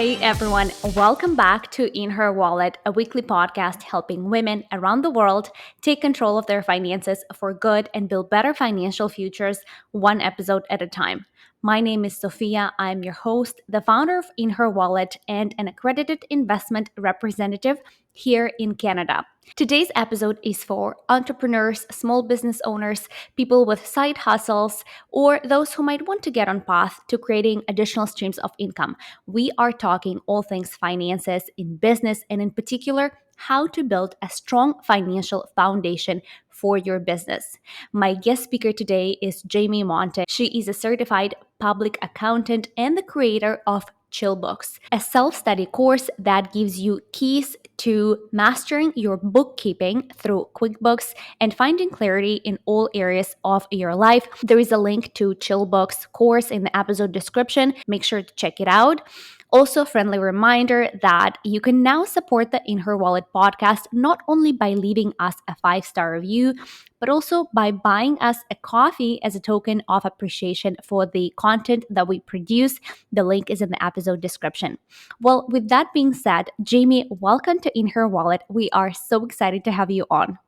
Hey everyone, welcome back to In Her Wallet, a weekly podcast helping women around the world take control of their finances for good and build better financial futures one episode at a time. My name is Sofiia. I'm your host, the founder of In Her Wallet, and an accredited investment representative here in Canada. Today's episode is for entrepreneurs, small business owners, people with side hustles, or those who might want to get on path to creating additional streams of income. We are talking all things finances in business, and in particular, how to build a strong financial foundation for your business. My guest speaker today is Jami Monte. She is a certified public accountant and the creator of Chillbooks, a self-study course that gives you keys to mastering your bookkeeping through QuickBooks and finding clarity in all areas of your life. There is a link to Chillbooks course in the episode description. Make sure to check it out. Also, friendly reminder that you can now support the In Her Wallet podcast not only by leaving us a 5-star review, but also by buying us a coffee as a token of appreciation for the content that we produce. The link is in the episode description. Well, with that being said, Jami, welcome to In Her Wallet. We are so excited to have you on.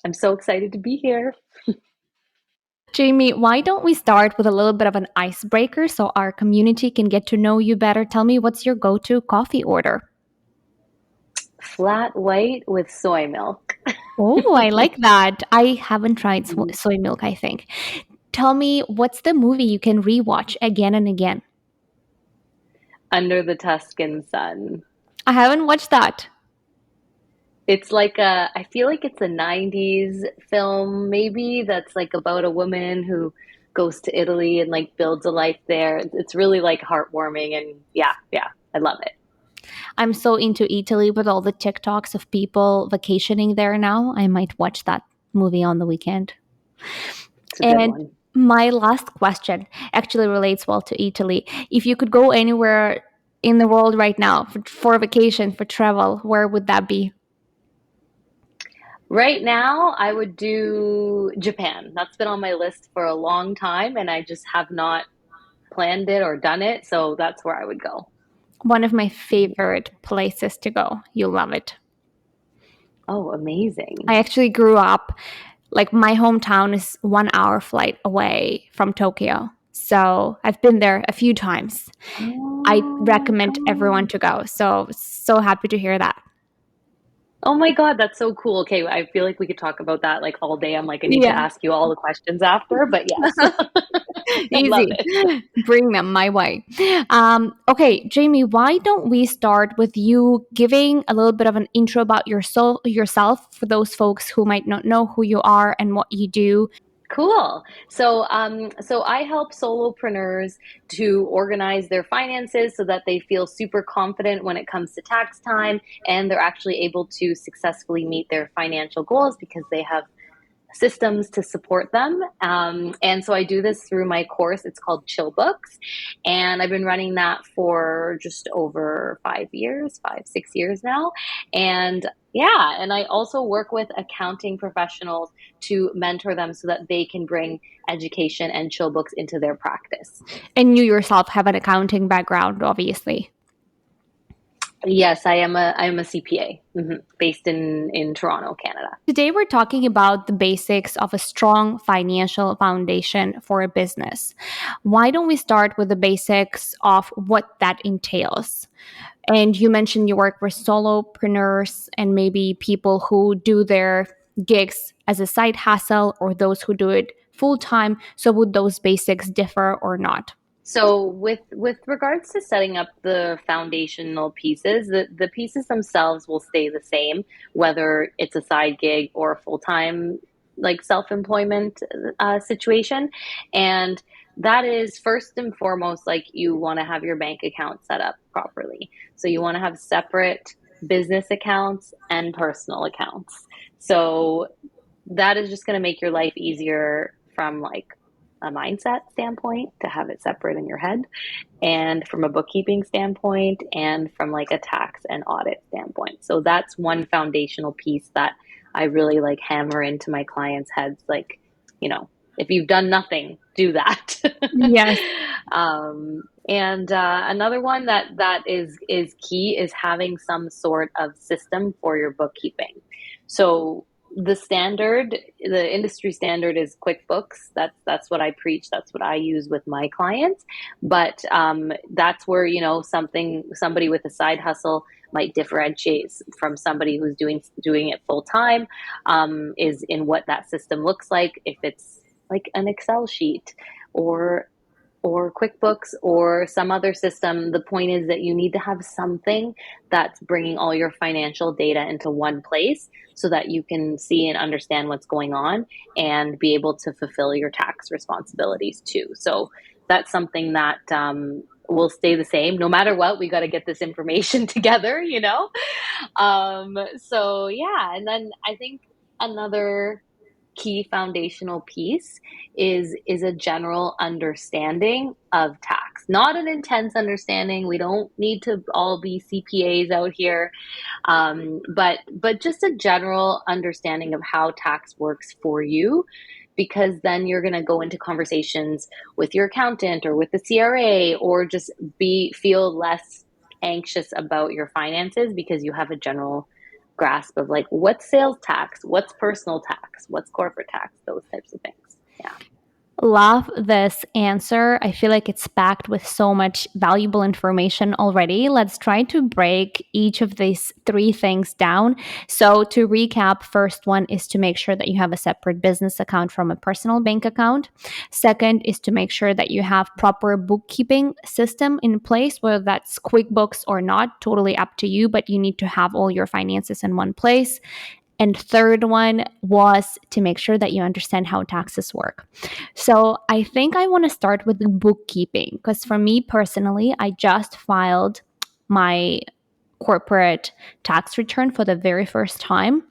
I'm so excited to be here. Jami, why don't we start with a little bit of an icebreaker so our community can get to know you better? Tell me, what's your go-to coffee order? Flat white with soy milk. Oh, I like that. I haven't tried soy milk, I think. Tell me, what's the movie you can rewatch again and again? Under the Tuscan Sun. I haven't watched that. It's like I feel like it's a 90s film maybe that's like about a woman who goes to Italy and like builds a life there. It's really like heartwarming and yeah, I love it. I'm so into Italy with all the TikToks of people vacationing there now. I might watch that movie on the weekend. It's a good And one. my last question actually relates well to Italy. If you could go anywhere in the world right now for vacation, for travel, where would that be? Right now, I would do Japan. That's been on my list for a long time, and I just have not planned it or done it. So that's where I would go. One of my favorite places to go. You'll love it. Oh, amazing. I actually grew up, like my hometown is 1 hour flight away from Tokyo. So I've been there a few times. I recommend everyone to go. So happy to hear that. Oh my God, that's so cool. Okay, I feel like we could talk about that like all day. I'm like, I need to Yeah. ask you all the questions after, but yes. I love Easy. it. Bring them my way. Okay, Jami, why don't we start with you giving a little bit of an intro about yourself for those folks who might not know who you are and what you do? Cool. So I help solopreneurs to organize their finances so that they feel super confident when it comes to tax time and they're actually able to successfully meet their financial goals because they have systems to support them. And so I do this through my course. It's called Chillbooks. And I've been running that for just over 6 years now. And yeah, and I also work with accounting professionals to mentor them so that they can bring education and Chillbooks into their practice. And you yourself have an accounting background, obviously. Yes, I'm a CPA based in Toronto, Canada. Today, we're talking about the basics of a strong financial foundation for a business. Why don't we start with the basics of what that entails? And you mentioned you work with solopreneurs and maybe people who do their gigs as a side hustle or those who do it full time. So, would those basics differ or not? So with regards to setting up the foundational pieces, the pieces themselves will stay the same, whether it's a side gig or a full-time like self-employment situation. And that is first and foremost, like you want to have your bank account set up properly. So you want to have separate business accounts and personal accounts. So that is just going to make your life easier from like a mindset standpoint to have it separate in your head, and from a bookkeeping standpoint, and from like a tax and audit standpoint. So that's one foundational piece that I really like hammer into my clients' heads. Like, if you've done nothing, do that. Yes. And another one that is key is having some sort of system for your bookkeeping. So the industry standard is QuickBooks. That's what I preach. That's what I use with my clients. But that's where, somebody with a side hustle might differentiate from somebody who's doing it full time, is in what that system looks like. If it's like an Excel sheet or QuickBooks or some other system, the point is that you need to have something that's bringing all your financial data into one place so that you can see and understand what's going on and be able to fulfill your tax responsibilities too. So that's something that will stay the same no matter what. We got to get this information together. So yeah, and then I think another key foundational piece is a general understanding of tax, not an intense understanding. We don't need to all be CPAs out here, but just a general understanding of how tax works for you, because then you're going to go into conversations with your accountant or with the CRA, or just feel less anxious about your finances because you have a general grasp of like what's sales tax, what's personal tax, what's corporate tax, those types of things. Yeah. Love this answer. I feel like it's packed with so much valuable information already. Let's try to break each of these three things down. So, to recap, first one is to make sure that you have a separate business account from a personal bank account. Second is to make sure that you have proper bookkeeping system in place, whether that's QuickBooks or not, totally up to you, but you need to have all your finances in one place. And third one was to make sure that you understand how taxes work. So I think I want to start with the bookkeeping, because for me personally, I just filed my corporate tax return for the very first time.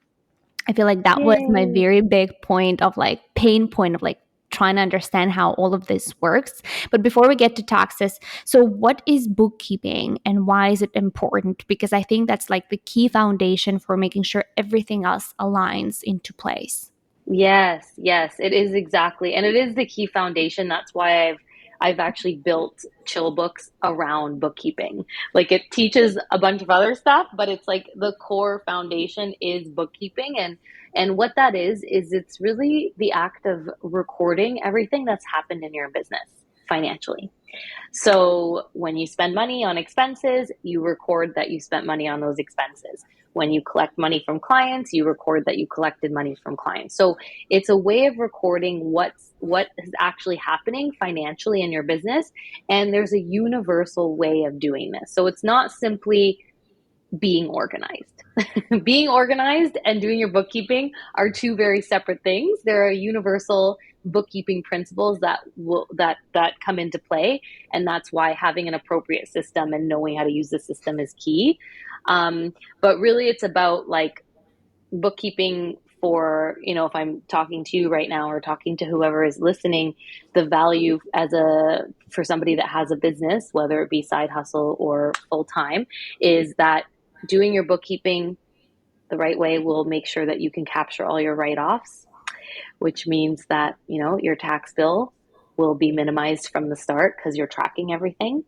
I feel like that was my Yay. very big point of like pain point of like trying to understand how all of this works. But before we get to taxes, so what is bookkeeping and why is it important? Because I think that's like the key foundation for making sure everything else aligns into place. Yes, yes, it is exactly. And it is the key foundation. That's why I've actually built Chillbooks around bookkeeping. Like it teaches a bunch of other stuff, but it's like the core foundation is bookkeeping. And what that is it's really the act of recording everything that's happened in your business financially. So when you spend money on expenses, you record that you spent money on those expenses. When you collect money from clients, you record that you collected money from clients. So it's a way of recording what is actually happening financially in your business. And there's a universal way of doing this. So it's not simply being organized. Being organized and doing your bookkeeping are two very separate things. There are universal bookkeeping principles that come into play, and that's why having an appropriate system and knowing how to use the system is key. But really, it's about like bookkeeping for, if I'm talking to you right now or talking to whoever is listening, the value for somebody that has a business, whether it be side hustle or full time, is that doing your bookkeeping the right way will make sure that you can capture all your write-offs, which means that, your tax bill will be minimized from the start because you're tracking everything.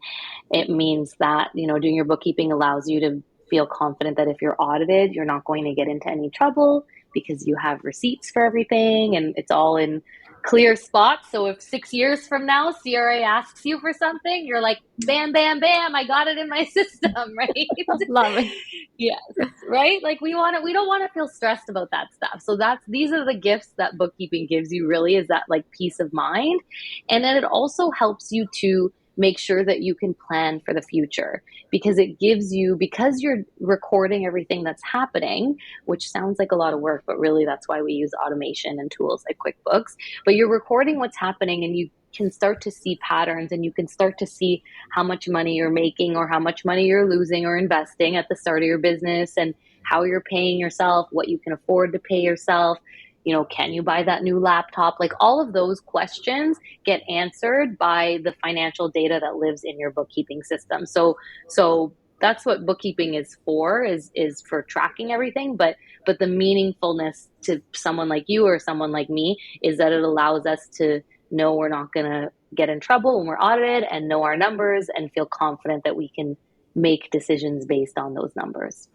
It means that, doing your bookkeeping allows you to feel confident that if you're audited, you're not going to get into any trouble because you have receipts for everything and it's all in clear spots. So if 6 years from now CRA asks you for something, you're like, bam, bam, bam, I got it in my system, right? Love it. Yes, right? Like we don't want to feel stressed about that stuff. So these are the gifts that bookkeeping gives you, really, is that like peace of mind. And then it also helps you to make sure that you can plan for the future, because because you're recording everything that's happening, which sounds like a lot of work, but really that's why we use automation and tools like QuickBooks. But you're recording what's happening and you can start to see patterns, and you can start to see how much money you're making or how much money you're losing or investing at the start of your business, and how you're paying yourself, what you can afford to pay yourself. Can you buy that new laptop? Like all of those questions get answered by the financial data that lives in your bookkeeping system. So that's what bookkeeping is for tracking everything. But the meaningfulness to someone like you or someone like me is that it allows us to know we're not going to get in trouble when we're audited and know our numbers and feel confident that we can make decisions based on those numbers.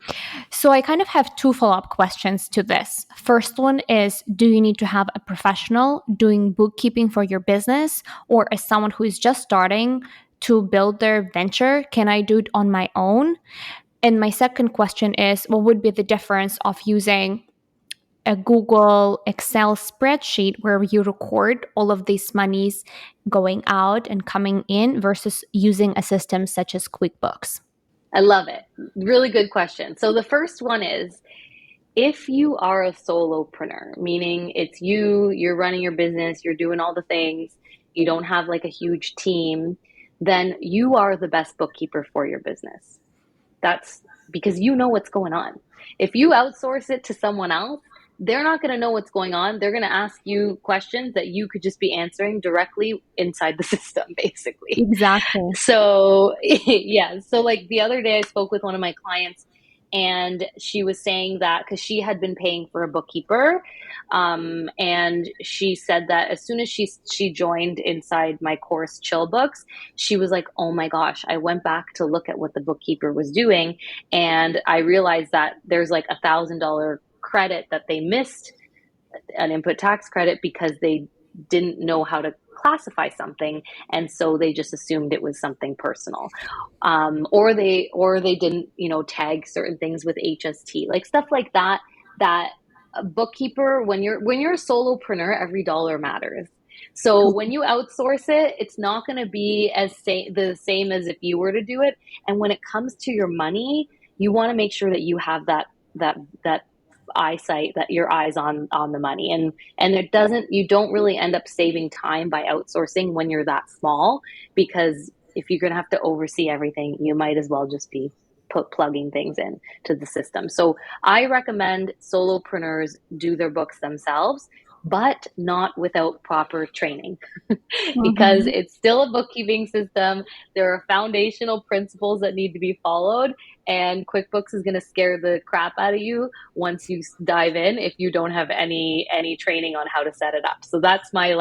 So I kind of have two follow-up questions to this. First one is, do you need to have a professional doing bookkeeping for your business, or as someone who is just starting to build their venture, can I do it on my own? And my second question is, what would be the difference of using a Google Excel spreadsheet where you record all of these monies going out and coming in versus using a system such as QuickBooks? I love it. Really good question. So the first one is, if you are a solopreneur, meaning it's you, you're running your business, you're doing all the things, you don't have like a huge team, then you are the best bookkeeper for your business. That's because you know what's going on. If you outsource it to someone else, they're not going to know what's going on. They're going to ask you questions that you could just be answering directly inside the system, basically. Exactly. So, yeah. So, like the other day, I spoke with one of my clients, and she was saying that because she had been paying for a bookkeeper, and she said that as soon as she joined inside my course Chillbooks, she was like, "Oh my gosh!" I went back to look at what the bookkeeper was doing, and I realized that there's like $1,000 credit that they missed, an input tax credit, because they didn't know how to classify something, and so they just assumed it was something personal, or they didn't tag certain things with HST, like stuff like that. That a bookkeeper, when you're a solopreneur, every dollar matters. So when you outsource it, it's not going to be the same as if you were to do it. And when it comes to your money, you want to make sure that you have that eyesight, that your eyes on the money, and you don't really end up saving time by outsourcing when you're that small, because if you're going to have to oversee everything, you might as well just be plugging things in to the system. So I recommend solopreneurs do their books themselves, but not without proper training. Because Mhm. it's still a bookkeeping system. There are foundational principles that need to be followed, and QuickBooks is going to scare the crap out of you once you dive in if you don't have any training on how to set it up. So that's my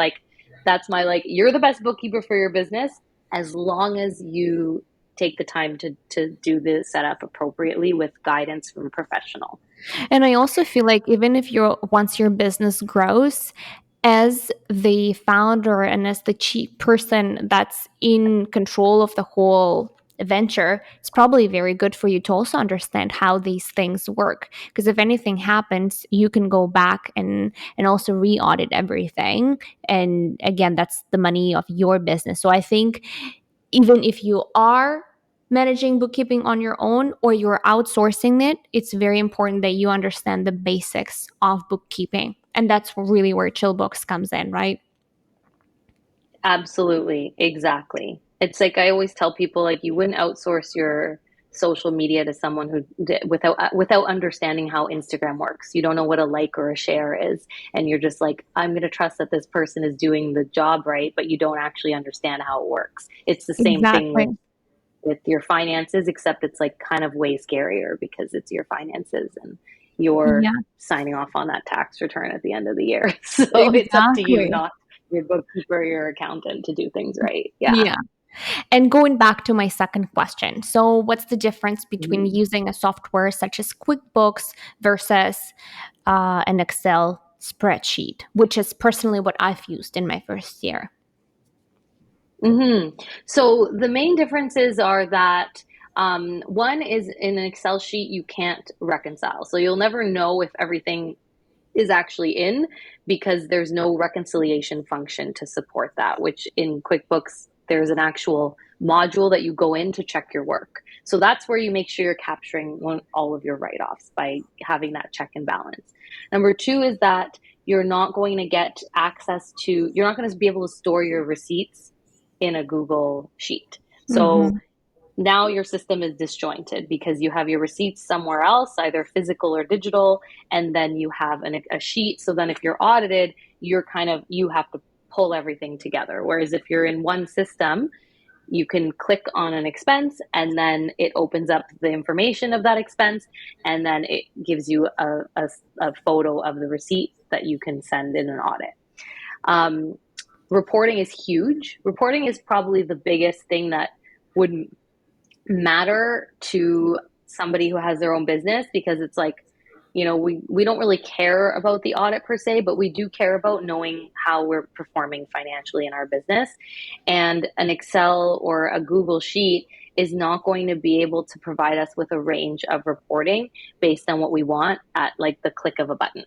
you're the best bookkeeper for your business as long as you take the time to do the setup appropriately with guidance from a professional. And I also feel like even if once your business grows, as the founder and as the chief person that's in control of the whole venture, it's probably very good for you to also understand how these things work. Because if anything happens, you can go back and also re-audit everything. And again, that's the money of your business. So I think even if you are managing bookkeeping on your own or you're outsourcing it, it's very important that you understand the basics of bookkeeping. And that's really where Chillbooks comes in, right? Absolutely, exactly. It's like I always tell people, like, you wouldn't outsource your social media to someone without understanding how Instagram works. You don't know what a like or a share is, and you're just like, I'm going to trust that this person is doing the job right, but you don't actually understand how it works. It's the same thing Exactly. with your finances, except it's like kind of way scarier because it's your finances and you're Yeah, signing off on that tax return at the end of the year. So it's up to you, exactly. not your bookkeeper, your accountant, to do things right. Yeah. Yeah. And going back to my second question. So, what's the difference between Mhm. using a software such as QuickBooks versus an Excel spreadsheet, which is personally what I've used in my first year? So the main differences are that one is, in an Excel sheet, you can't reconcile. So you'll never know if everything is actually in, because there's no reconciliation function to support that, which in QuickBooks, there's an actual module that you go in to check your work. So that's where you make sure you're capturing all of your write-offs by having that check and balance. Number two is that you're not going to be able to store your receipts in a Google sheet. So Mm-hmm. now your system is disjointed because you have your receipts somewhere else, either physical or digital, and then you have a sheet. So then if you're audited, you have to pull everything together. Whereas if you're in one system, you can click on an expense and then it opens up the information of that expense, and then it gives you a photo of the receipt that you can send in an audit. Um, reporting is huge. Reporting is probably the biggest thing that would matter to somebody who has their own business, because it's like, we don't really care about the audit per se, but we do care about knowing how we're performing financially in our business. And an Excel or a Google Sheet is not going to be able to provide us with a range of reporting based on what we want at like the click of a button.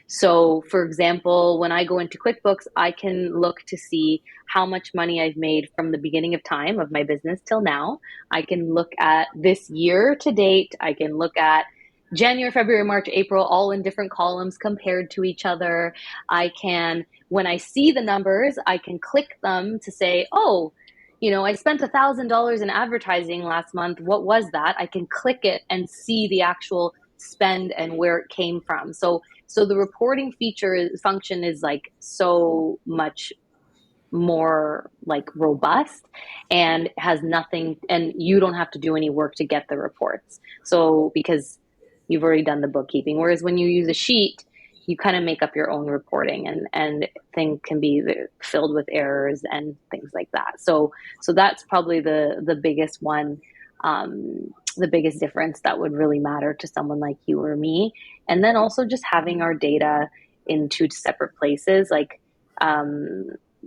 So, for example, when I go into QuickBooks, I can look to see how much money I've made from the beginning of time of my business till now. I can look at this year to date. I can look at January, February, March, April, all in different columns compared to each other. I can, when I see the numbers, I can click them to say, oh, I spent $1,000 in advertising last month. What was that? I can click it and see the actual spend and where it came from. So the reporting function is like so much more like robust and has nothing, and you don't have to do any work to get the reports. So because you've already done the bookkeeping, whereas when you use a sheet, you kind of make up your own reporting, and things can be filled with errors and things like that. So that's probably the biggest one, the biggest difference that would really matter to someone like you or me. And then also just having our data in two separate places, like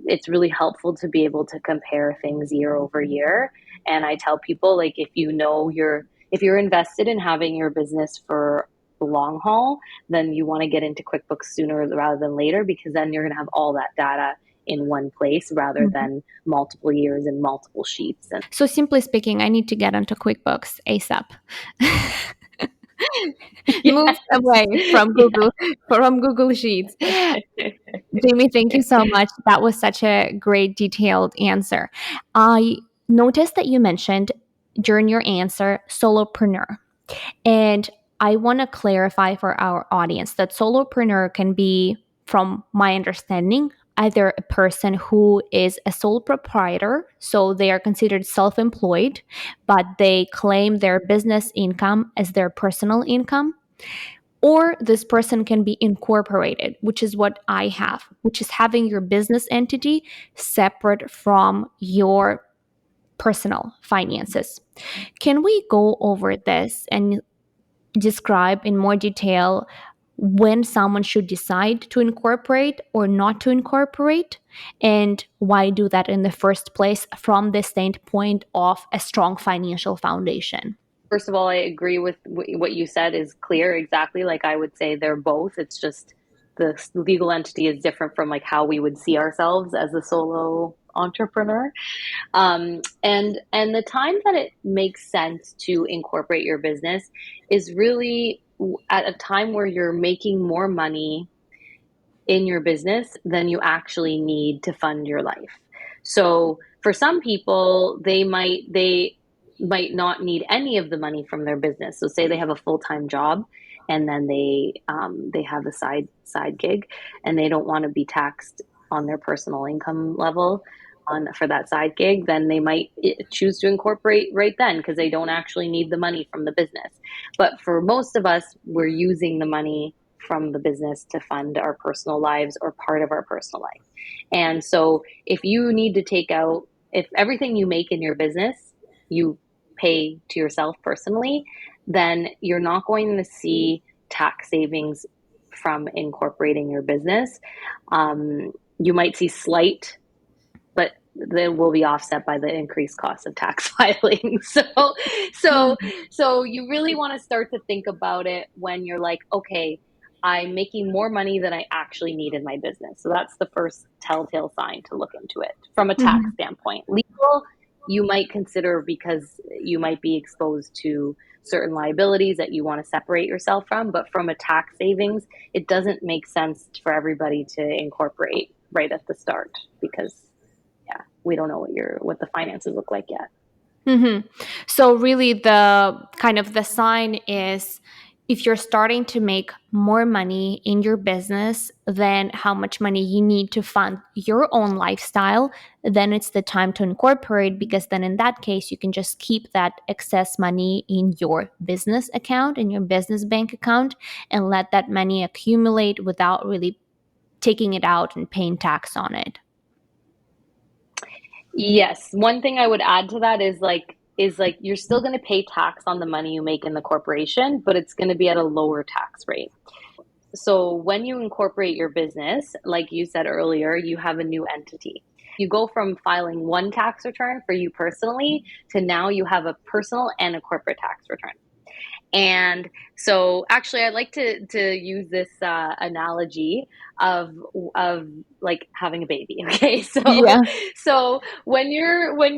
it's really helpful to be able to compare things year over year. And I tell people, like, if you're invested in having your business for the long haul, then you want to get into QuickBooks sooner rather than later, because then you're going to have all that data in one place rather than multiple years and multiple sheets. So simply speaking, I need to get into QuickBooks ASAP. Move away from Google Sheets. Jami, thank you so much. That was such a great detailed answer. I noticed that you mentioned during your answer solopreneur. And I want to clarify for our audience that solopreneur can be, from my understanding, either a person who is a sole proprietor, so they are considered self-employed, but they claim their business income as their personal income, or this person can be incorporated, which is what I have, which is having your business entity separate from your personal finances. Can we go over this and describe in more detail when someone should decide to incorporate or not to incorporate, and why do that in the first place from the standpoint of a strong financial foundation? First of all, I agree with what you said is clear. Exactly. Like, I would say they're both. It's just the legal entity is different from like how we would see ourselves as a solo entrepreneur. And the time that it makes sense to incorporate your business is really at a time where you're making more money in your business than you actually need to fund your life. So for some people, they might not need any of the money from their business. So say they have a full-time job, and then they have a side gig, and they don't want to be taxed on their personal income level for that side gig. Then they might choose to incorporate right then, because they don't actually need the money from the business. But for most of us, we're using the money from the business to fund our personal lives or part of our personal life. And so if you need to if everything you make in your business you pay to yourself personally, then you're not going to see tax savings from incorporating your business. You might see slight, but they will be offset by the increased cost of tax filing. So you really want to start to think about it when you're like, okay, I'm making more money than I actually need in my business. So that's the first telltale sign to look into it from a tax standpoint. Legal, you might consider because you might be exposed to certain liabilities that you want to separate yourself from. But from a tax savings, it doesn't make sense for everybody to incorporate right at the start, because we don't know what the finances look like yet. So really the kind of the sign is, if you're starting to make more money in your business than how much money you need to fund your own lifestyle, then it's the time to incorporate, because then in that case, you can just keep that excess money in your business account, in your business bank account, and let that money accumulate without really taking it out and paying tax on it. Yes. One thing I would add to that is like you're still going to pay tax on the money you make in the corporation, but it's going to be at a lower tax rate. So when you incorporate your business, like you said earlier, you have a new entity. You go from filing one tax return for you personally to now you have a personal and a corporate tax return. And so actually I like to use this analogy of of like having a baby. Okay. So Yeah. when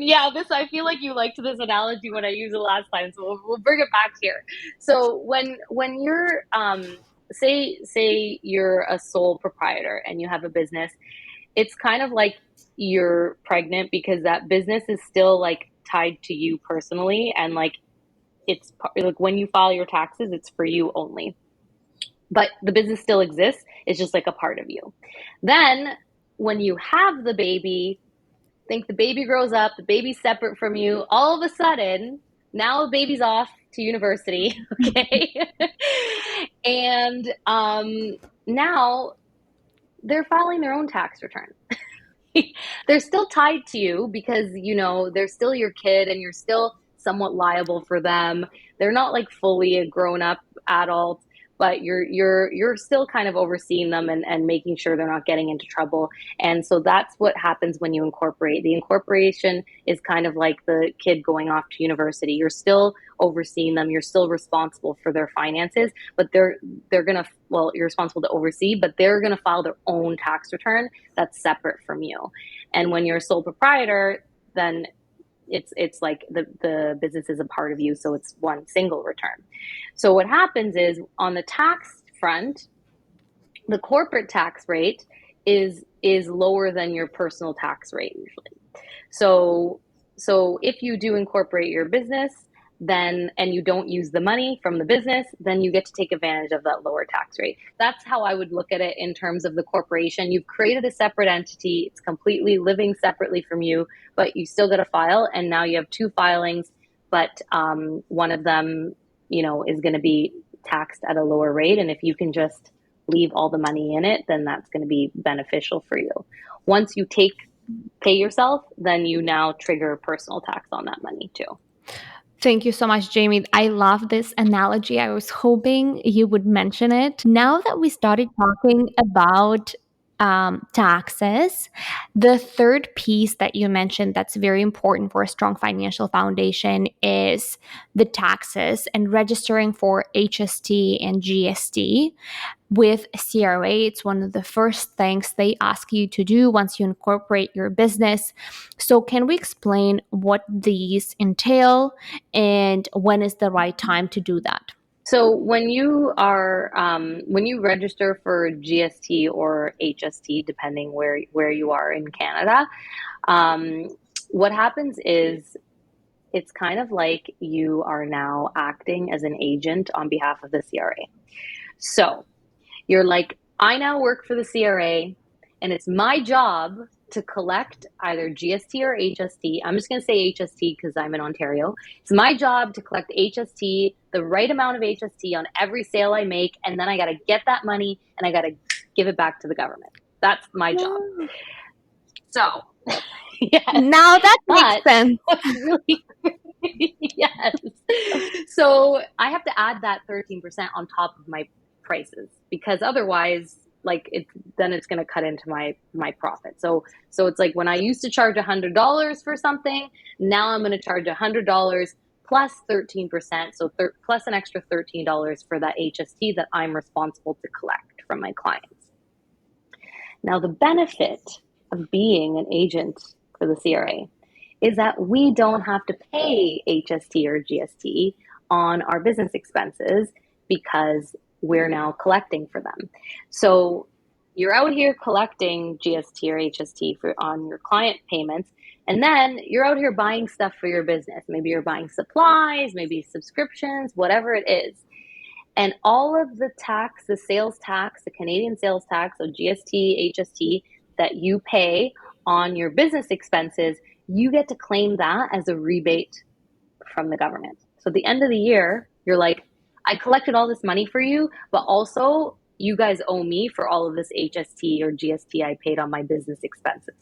yeah, this I feel like you liked this analogy when I used it last time. So we'll bring it back here. So when you're say you're a sole proprietor and you have a business, it's kind of like you're pregnant because that business is still like tied to you personally, and like it's like when you file your taxes, it's for you only. But the business still exists. It's just like a part of you. Then when you have the baby, think the baby grows up, the baby's separate from you. All of a sudden, now the baby's off to university, okay? And now they're filing their own tax return. They're still tied to you because they're still your kid and you're still somewhat liable for them. They're not like fully a grown up adult, but you're still kind of overseeing them and making sure they're not getting into trouble. And so that's what happens when you incorporate. The incorporation is kind of like the kid going off to university. You're still overseeing them, you're still responsible for their finances, but they're gonna, well, you're responsible to oversee, but they're gonna file their own tax return that's separate from you. And when you're a sole proprietor, then it's like the business is a part of you, so it's one single return. So what happens is on the tax front, the corporate tax rate is lower than your personal tax rate usually. So if you do incorporate your business, then and you don't use the money from the business, then you get to take advantage of that lower tax rate. That's how I would look at it in terms of the corporation. You've created a separate entity, it's completely living separately from you, but you still got to file, and now you have two filings, but one of them, is going to be taxed at a lower rate, and if you can just leave all the money in it, then that's going to be beneficial for you. Once you pay yourself, then you now trigger personal tax on that money too. Thank you so much, Jamie. I love this analogy. I was hoping you would mention it. Now that we started talking about taxes, the third piece that you mentioned that's very important for a strong financial foundation is the taxes and registering for HST and GST. With CRA, it's one of the first things they ask you to do once you incorporate your business. So, can we explain what these entail and when is the right time to do that? So when you register for GST or HST, depending where you are in Canada, um, what happens is it's kind of like you are now acting as an agent on behalf of the CRA. So you're like, I now work for the CRA, and it's my job to collect either GST or HST. I'm just going to say HST because I'm in Ontario. It's my job to collect HST, the right amount of HST on every sale I make, and then I got to get that money and I got to give it back to the government. That's my job. So, yes, Now that makes but sense. what's really yes. So I have to add that 13% on top of my prices because otherwise like it's going to cut into my profit. So it's like when I used to charge $100 for something, now I'm going to charge $100 plus 13%, so plus an extra $13 for that HST that I'm responsible to collect from my clients. Now the benefit of being an agent for the CRA is that we don't have to pay HST or GST on our business expenses because we're now collecting for them. So you're out here collecting GST or HST on your client payments, and then you're out here buying stuff for your business. Maybe you're buying supplies, maybe subscriptions, whatever it is. And all of the tax, the sales tax, the Canadian sales tax, so GST, HST, that you pay on your business expenses, you get to claim that as a rebate from the government. So at the end of the year, you're like, I collected all this money for you, but also you guys owe me for all of this HST or GST I paid on my business expenses.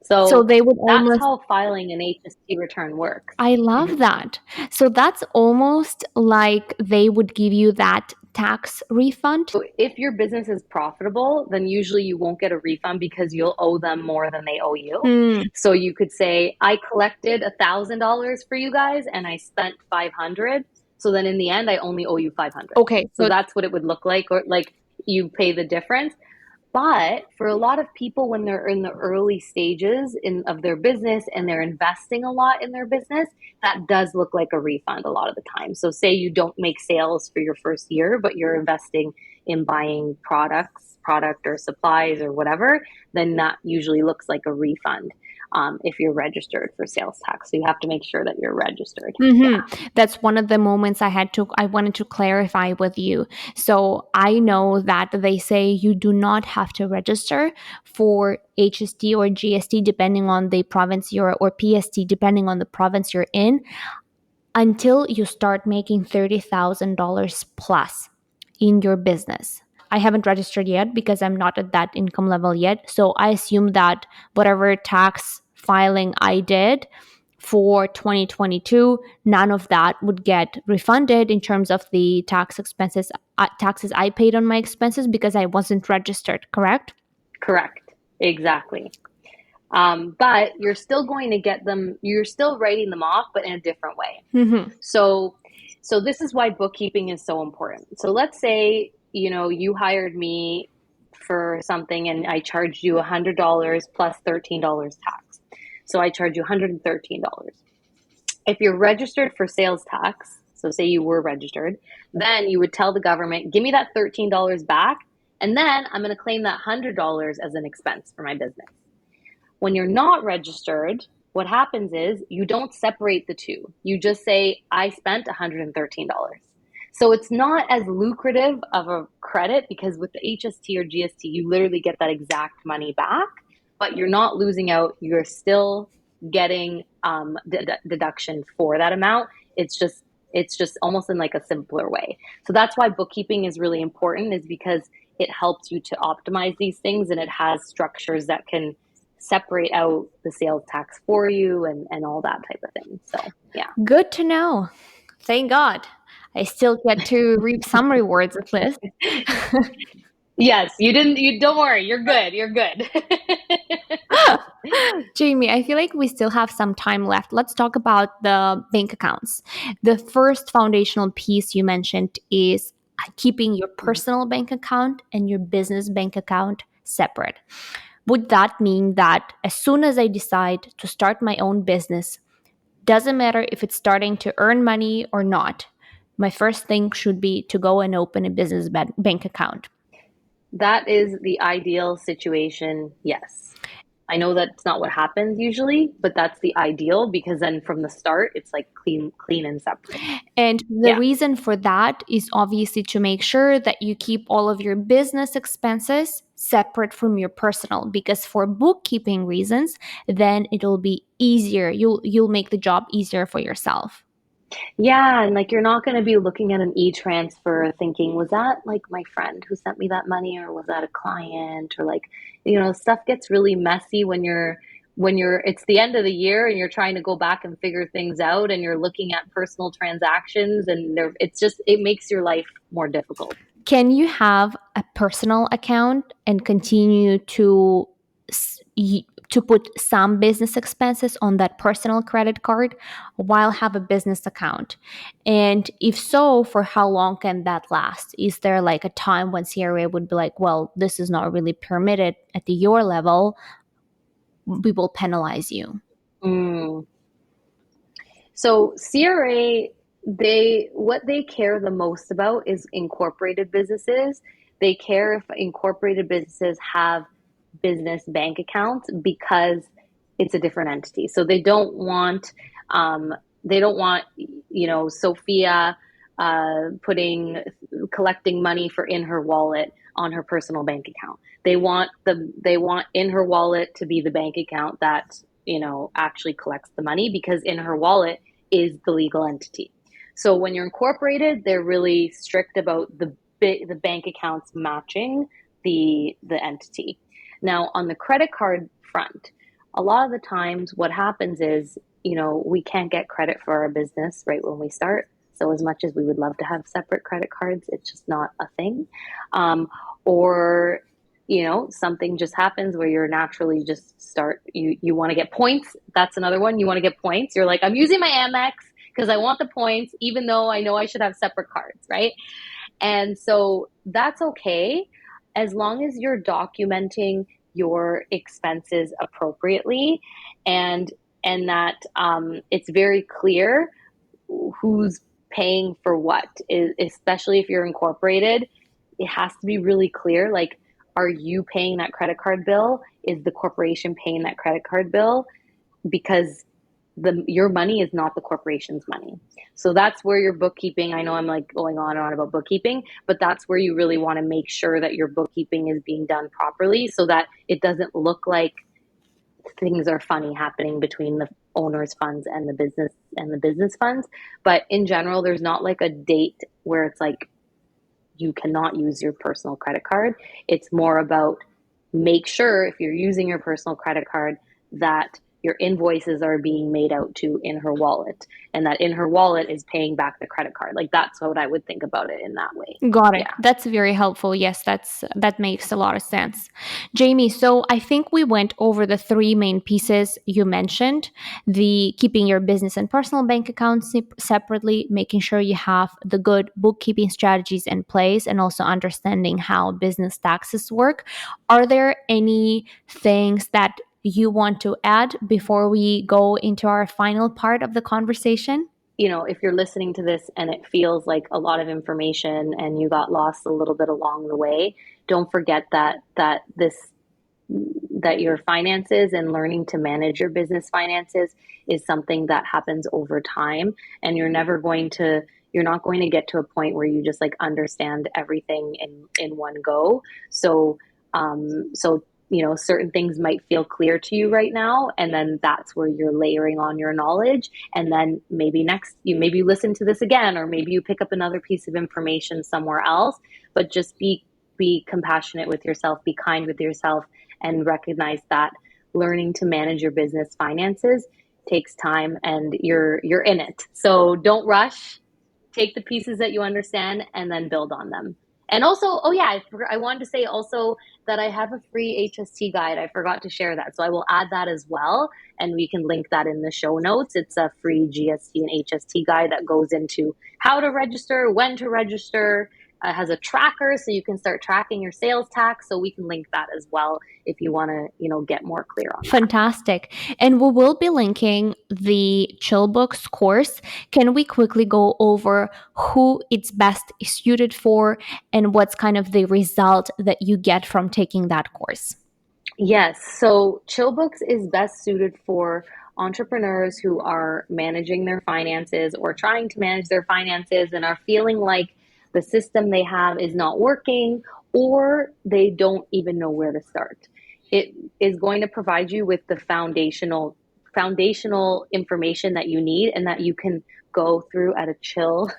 So they would that's almost, how filing an HST return works. I love that. So that's almost like they would give you that tax refund. So if your business is profitable, then usually you won't get a refund because you'll owe them more than they owe you. Hmm. So you could say, I collected $1,000 for you guys and I spent 500. So then in the end, I only owe you 500. Okay, So so that's what it would look like, or like you pay the difference. But for a lot of people, when they're in the early stages of their business and they're investing a lot in their business, that does look like a refund a lot of the time. So, say you don't make sales for your first year, but you're investing in buying product or supplies or whatever, then that usually looks like a refund if you're registered for sales tax. So, you have to make sure that you're registered. Yeah. that's one of the moments I wanted to clarify with you. So I know that they say you do not have to register for HST or GST depending on the province you're, or PST depending on the province you're in, until you start making $30,000 plus in your business. I haven't registered yet because I'm not at that income level yet. So I assume that whatever tax filing I did for 2022, none of that would get refunded in terms of the taxes I paid on my expenses because I wasn't registered, correct? Correct. Exactly. But you're still going to get them, you're still writing them off, but in a different way. Mm-hmm. So, so this is why bookkeeping is so important. So let's say, you hired me for something and I charged you $100 plus $13 tax. So I charge you $113. If you're registered for sales tax, so say you were registered, then you would tell the government, give me that $13 back, and then I'm going to claim that $100 as an expense for my business. When you're not registered, what happens is you don't separate the two. You just say, I spent $113. So it's not as lucrative of a credit because with the HST or GST, you literally get that exact money back, but you're not losing out. You're still getting deduction for that amount. It's just almost in like a simpler way. So that's why bookkeeping is really important, is because it helps you to optimize these things, and it has structures that can separate out the sales tax for you and all that type of thing. So yeah. Good to know. Thank God. I still get to reap some rewards at least. Yes, you don't worry, you're good. You're good. Jamie, I feel like we still have some time left. Let's talk about the bank accounts. The first foundational piece you mentioned is keeping your personal bank account and your business bank account separate. Would that mean that as soon as I decide to start my own business, doesn't matter if it's starting to earn money or not, my first thing should be to go and open a business bank account? That is the ideal situation. Yes. I know that's not what happens usually, but that's the ideal because then from the start it's like clean and separate. And the Yeah. reason for that is obviously to make sure that you keep all of your business expenses separate from your personal, because for bookkeeping reasons, then it'll be easier. You'll make the job easier for yourself. Yeah, and like you're not going to be looking at an e-transfer thinking, was that like my friend who sent me that money or was that a client, or like, stuff gets really messy when you're it's the end of the year and you're trying to go back and figure things out and you're looking at personal transactions and it makes your life more difficult. Can you have a personal account and continue to put some business expenses on that personal credit card while have a business account? And if so, for how long can that last? Is there like a time when CRA would be like, well, this is not really permitted at your level, we will penalize you? Mm. So CRA, what they care the most about is incorporated businesses. They care if incorporated businesses have business bank accounts because it's a different entity. So they don't want Sofiia collecting money for in her wallet on her personal bank account. They want in her wallet to be the bank account that actually collects the money, because in her wallet is the legal entity. So when you're incorporated, they're really strict about the bank accounts matching the entity. Now, on the credit card front, a lot of the times what happens is, we can't get credit for our business right when we start. So as much as we would love to have separate credit cards, it's just not a thing. Or something just happens where you're naturally just you want to get points. That's another one. You want to get points. You're like, I'm using my Amex because I want the points, even though I know I should have separate cards, right? And so that's okay as long as you're documenting your expenses appropriately, and that it's very clear who's paying for what, especially if you're incorporated. It has to be really clear. Like, are you paying that credit card bill? Is the corporation paying that credit card bill? Because your money is not the corporation's money. So that's where your bookkeeping, I know I'm like going on and on about bookkeeping, but that's where you really want to make sure that your bookkeeping is being done properly so that it doesn't look like things are funny happening between the owner's funds and the business funds. But in general, there's not like a date where it's like you cannot use your personal credit card. It's more about make sure if you're using your personal credit card that your invoices are being made out to in her wallet, and that in her wallet is paying back the credit card. Like, that's what I would think about it in that way. Got it. Yeah. That's very helpful. Yes, that makes a lot of sense. Jamie, so I think we went over the three main pieces you mentioned: the keeping your business and personal bank accounts separately, making sure you have the good bookkeeping strategies in place, and also understanding how business taxes work. Are there any things that you want to add before we go into our final part of the conversation? If you're listening to this and it feels like a lot of information and you got lost a little bit along the way, don't forget that your finances and learning to manage your business finances is something that happens over time, and you're not going to get to a point where you just like understand everything in one go. So certain things might feel clear to you right now, and then that's where you're layering on your knowledge. And then maybe maybe listen to this again, or maybe you pick up another piece of information somewhere else. But just be compassionate with yourself, be kind with yourself, and recognize that learning to manage your business finances takes time, and you're in it. So don't rush. Take the pieces that you understand and then build on them. And also, oh yeah, I wanted to say also that I have a free HST guide. I forgot to share that. So I will add that as well, and we can link that in the show notes. It's a free GST and HST guide that goes into how to register, when to register. It has a tracker so you can start tracking your sales tax. So we can link that as well if you want to, get more clear on that. Fantastic. And we will be linking the Chillbooks course. Can we quickly go over who it's best suited for and what's kind of the result that you get from taking that course? Yes. So Chillbooks is best suited for entrepreneurs who are managing their finances or trying to manage their finances and are feeling like the system they have is not working, or they don't even know where to start. It is going to provide you with the foundational information that you need and that you can go through at a chill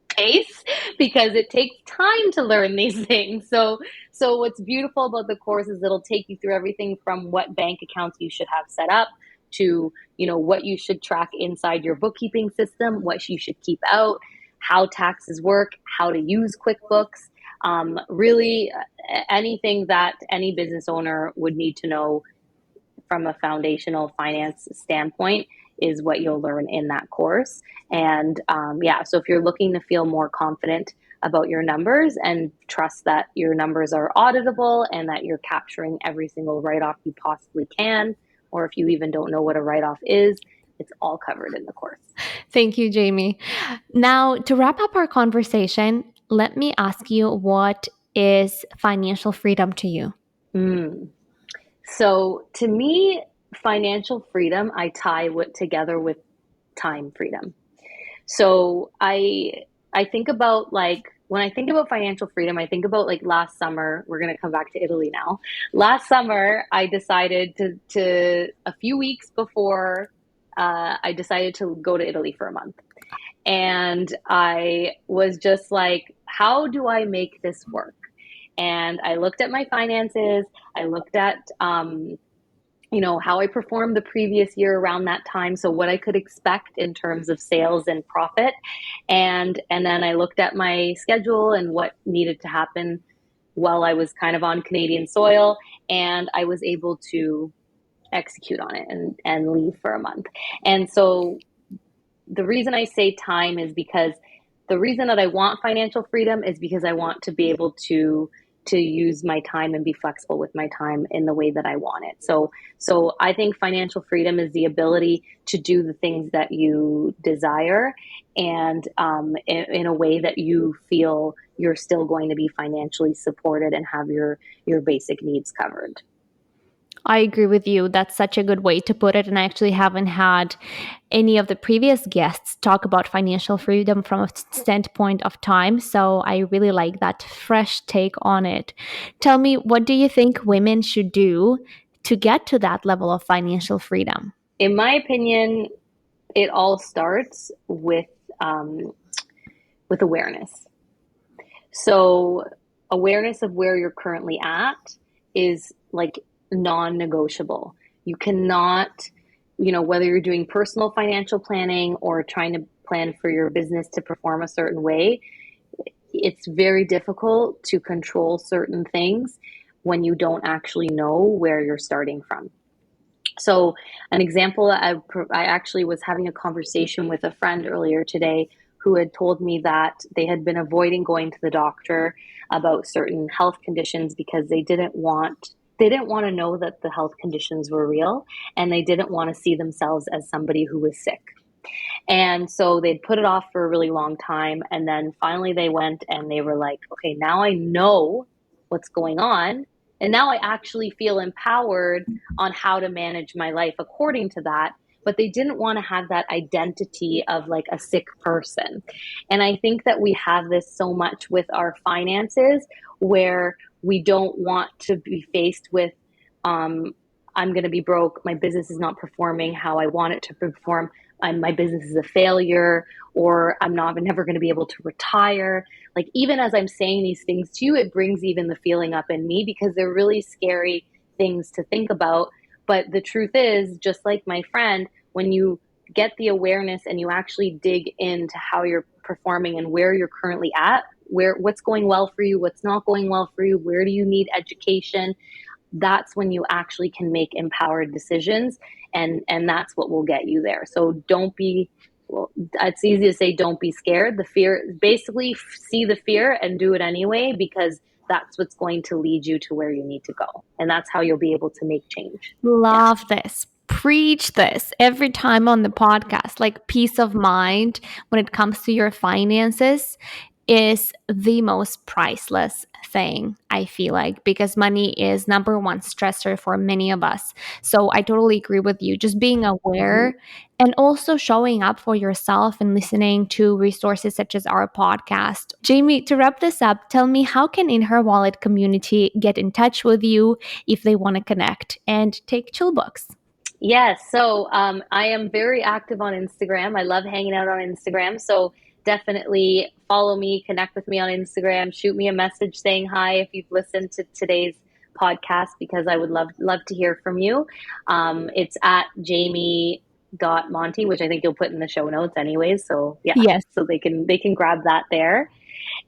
pace, because it takes time to learn these things. So what's beautiful about the course is it'll take you through everything from what bank accounts you should have set up to, what you should track inside your bookkeeping system, what you should keep out, how taxes work, how to use QuickBooks, really anything that any business owner would need to know from a foundational finance standpoint is what you'll learn in that course. And so if you're looking to feel more confident about your numbers and trust that your numbers are auditable and that you're capturing every single write-off you possibly can, or if you even don't know what a write-off is, it's all covered in the course. Thank you, Jamie. Now, to wrap up our conversation, let me ask you, what is financial freedom to you? So to me, financial freedom, I tie together with time freedom. So I think about, like, when I think about financial freedom, I think about like last summer. We're going to come back to Italy now. Last summer, I decided to a few weeks before I decided to go to Italy for a month. And I was just like, how do I make this work? And I looked at my finances. I looked at, how I performed the previous year around that time. So what I could expect in terms of sales and profit. And then I looked at my schedule and what needed to happen while I was kind of on Canadian soil. And I was able to execute on it and leave for a month. And so the reason I say time is because the reason that I want financial freedom is because I want to be able to use my time and be flexible with my time in the way that I want it. So I think financial freedom is the ability to do the things that you desire, and in a way that you feel you're still going to be financially supported and have your basic needs covered. I agree with you. That's such a good way to put it. And I actually haven't had any of the previous guests talk about financial freedom from a standpoint of time. So I really like that fresh take on it. Tell me, what do you think women should do to get to that level of financial freedom? In my opinion, it all starts um, with awareness. So awareness of where you're currently at is like non-negotiable. You cannot, whether you're doing personal financial planning or trying to plan for your business to perform a certain way, it's very difficult to control certain things when you don't actually know where you're starting from. So, an example, I actually was having a conversation with a friend earlier today who had told me that they had been avoiding going to the doctor about certain health conditions because they didn't want to know that the health conditions were real, and they didn't want to see themselves as somebody who was sick. And so they'd put it off for a really long time, and then finally they went and they were like, okay, now I know what's going on, and now I actually feel empowered on how to manage my life according to that. But they didn't want to have that identity of like a sick person. And I think that we have this so much with our finances, where we don't want to be faced with, um, I'm going to be broke. My business is not performing how I want it to perform. My business is a failure, or I'm never going to be able to retire. Like, even as I'm saying these things to you, it brings even the feeling up in me because they're really scary things to think about. But the truth is, just like my friend, when you get the awareness and you actually dig into how you're performing and where you're currently at, what's going well for you, what's not going well for you, where do you need education, that's when you actually can make empowered decisions, and that's what will get you there. So don't be, well, it's easy to say don't be scared. The fear, basically see the fear and do it anyway, because that's what's going to lead you to where you need to go, and that's how you'll be able to make change. Yeah. Love this. Preach this every time on the podcast. Like, peace of mind when it comes to your finances is the most priceless thing, I feel like, because money is number one stressor for many of us. So I totally agree with you. Just being Mhm. aware and also showing up for yourself and listening to resources such as our podcast. Jami, to wrap this up, tell me, how can In Her Wallet community get in touch with you if they want to connect and take Chillbooks? Yes. So I am very active on Instagram. I love hanging out on Instagram. So definitely follow me, connect with me on Instagram, shoot me a message saying hi if you've listened to today's podcast, because I would love to hear from you. It's at Jami.Monte, which I think you'll put in the show notes anyways. So yeah, Yes. so they can grab that there.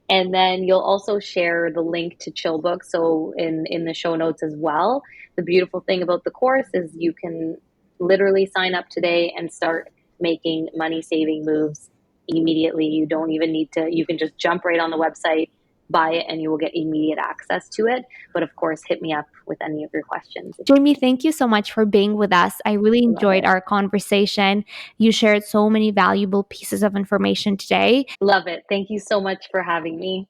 And then you'll also share the link to Chillbooks, so in the show notes as well. The beautiful thing about the course is you can literally sign up today and start making money saving moves immediately. You don't even need to, you can just jump right on the website, buy it, and you will get immediate access to it. But of course, hit me up with any of your questions. Jami, thank you so much for being with us. I really Love enjoyed it. our conversation. You shared so many valuable pieces of information today. Love it. Thank you so much for having me.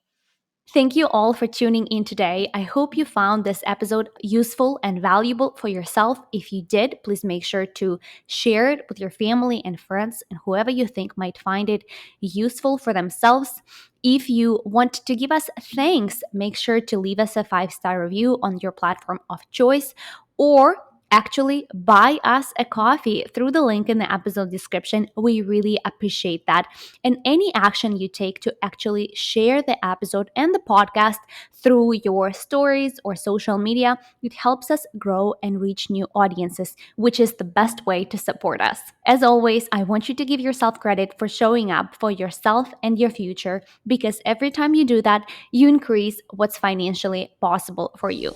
Thank you all for tuning in today. I hope you found this episode useful and valuable for yourself. If you did, please make sure to share it with your family and friends and whoever you think might find it useful for themselves. If you want to give us thanks, make sure to leave us a 5-star review on your platform of choice, or actually buy us a coffee through the link in the episode description. We really appreciate that. And any action you take to actually share the episode and the podcast through your stories or social media, it helps us grow and reach new audiences, which is the best way to support us. As always, I want you to give yourself credit for showing up for yourself and your future, because every time you do that, you increase what's financially possible for you.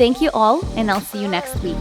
Thank you all, and I'll see you next week.